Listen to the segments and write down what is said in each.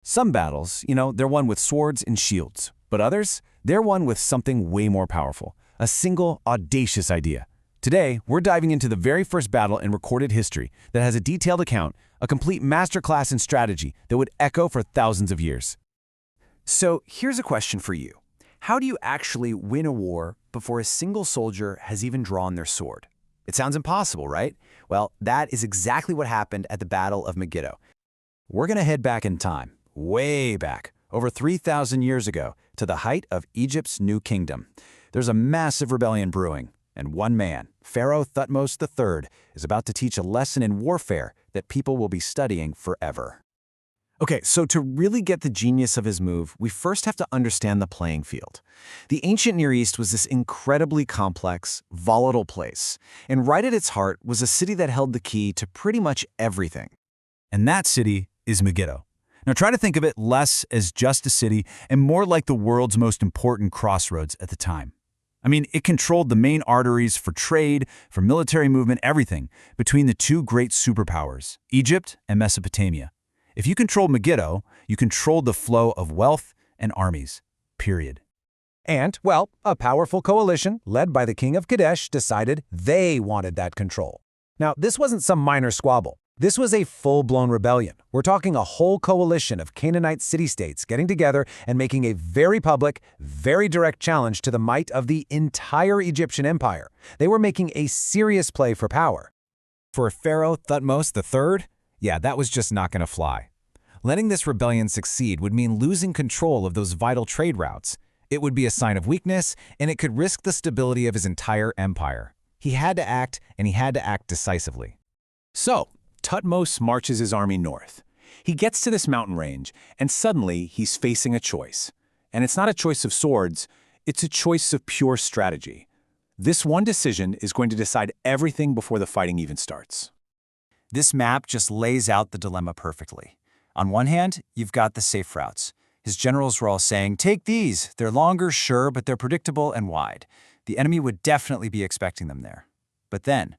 Some battles, they're won with swords and shields, but others, they're won with something way more powerful, a single, audacious idea. Today, we're diving into the very first battle in recorded history that has a detailed account, a complete masterclass in strategy that would echo for thousands of years. So here's a question for you. How do you actually win a war before a single soldier has even drawn their sword? It sounds impossible, right? Well, that is exactly what happened at the Battle of Megiddo. We're going to head back in time, way back, over 3,000 years ago, to the height of Egypt's new kingdom. There's a massive rebellion brewing, and one man, Pharaoh Thutmose III, is about to teach a lesson in warfare that people will be studying forever. Okay, so to really get the genius of his move, we first have to understand the playing field. The ancient Near East was this incredibly complex, volatile place, and right at its heart was a city that held the key to pretty much everything. And that city is Megiddo. Now try to think of it less as just a city and more like the world's most important crossroads at the time. I mean, it controlled the main arteries for trade, for military movement, everything between the two great superpowers, Egypt and Mesopotamia. If you controlled Megiddo, you controlled the flow of wealth and armies, period. And, well, a powerful coalition led by the king of Kadesh decided they wanted that control. Now, this wasn't some minor squabble. This was a full-blown rebellion. We're talking a whole coalition of Canaanite city-states getting together and making a very public, very direct challenge to the might of the entire Egyptian empire. They were making a serious play for power. For Pharaoh Thutmose III, yeah, that was just not going to fly. Letting this rebellion succeed would mean losing control of those vital trade routes. It would be a sign of weakness, and it could risk the stability of his entire empire. He had to act, and he had to act decisively. So, Thutmose marches his army north. He gets to this mountain range, and suddenly he's facing a choice. And it's not a choice of swords, it's a choice of pure strategy. This one decision is going to decide everything before the fighting even starts. This map just lays out the dilemma perfectly. On one hand, you've got the safe routes. His generals were all saying, take these. They're longer, sure, but they're predictable and wide. The enemy would definitely be expecting them there. But then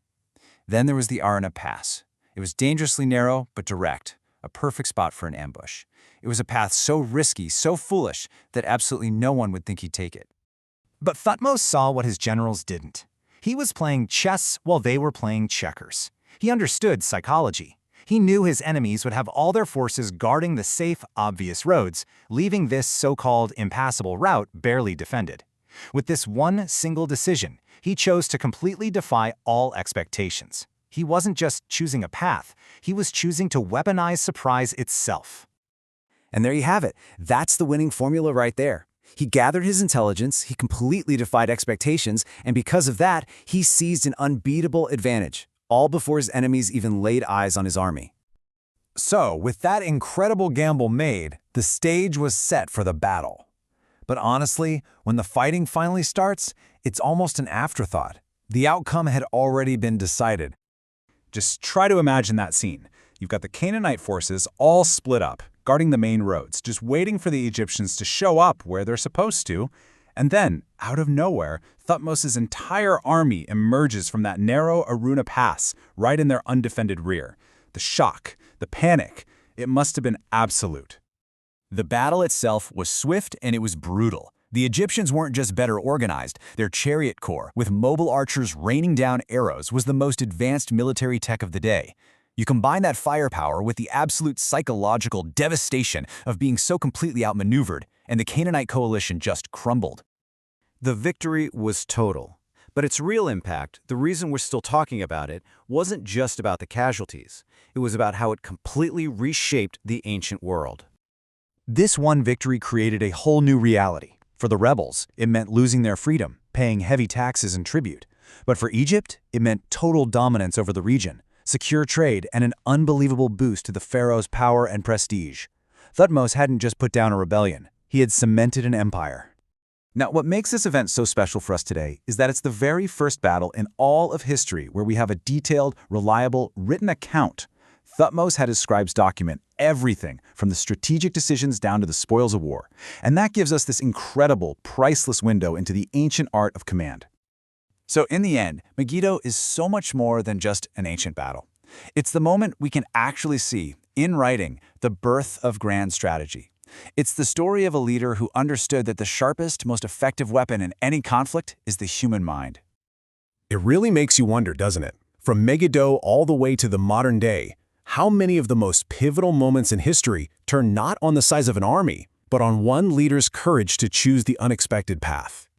there was the Arana Pass. It was dangerously narrow, but direct, a perfect spot for an ambush. It was a path so risky, so foolish, that absolutely no one would think he'd take it. But Thutmose saw what his generals didn't. He was playing chess while they were playing checkers. He understood psychology. He knew his enemies would have all their forces guarding the safe, obvious roads, leaving this so-called impassable route barely defended. With this one single decision, he chose to completely defy all expectations. He wasn't just choosing a path, he was choosing to weaponize surprise itself. And there you have it. That's the winning formula right there. He gathered his intelligence, he completely defied expectations, and because of that, he seized an unbeatable advantage, all before his enemies even laid eyes on his army. So, with that incredible gamble made, the stage was set for the battle. But honestly, when the fighting finally starts, it's almost an afterthought. The outcome had already been decided. Just try to imagine that scene. You've got the Canaanite forces all split up, guarding the main roads, just waiting for the Egyptians to show up where they're supposed to. And then, out of nowhere, Thutmose's entire army emerges from that narrow Aruna Pass, right in their undefended rear. The shock, the panic, it must have been absolute. The battle itself was swift and it was brutal. The Egyptians weren't just better organized, their chariot corps, with mobile archers raining down arrows, was the most advanced military tech of the day. You combine that firepower with the absolute psychological devastation of being so completely outmaneuvered, and the Canaanite coalition just crumbled. The victory was total. But its real impact, the reason we're still talking about it, wasn't just about the casualties. It was about how it completely reshaped the ancient world. This one victory created a whole new reality. For the rebels, it meant losing their freedom, paying heavy taxes and tribute. But for Egypt, it meant total dominance over the region, secure trade, and an unbelievable boost to the pharaoh's power and prestige. Thutmose hadn't just put down a rebellion, he had cemented an empire. Now, what makes this event so special for us today is that it's the very first battle in all of history where we have a detailed, reliable, written account. Thutmose had his scribes document everything from the strategic decisions down to the spoils of war. And that gives us this incredible, priceless window into the ancient art of command. So in the end, Megiddo is so much more than just an ancient battle. It's the moment we can actually see In writing, the birth of grand strategy. It's the story of a leader who understood that the sharpest, most effective weapon in any conflict is the human mind. It really makes you wonder, doesn't it? From Megiddo all the way to the modern day, how many of the most pivotal moments in history turn not on the size of an army, but on one leader's courage to choose the unexpected path?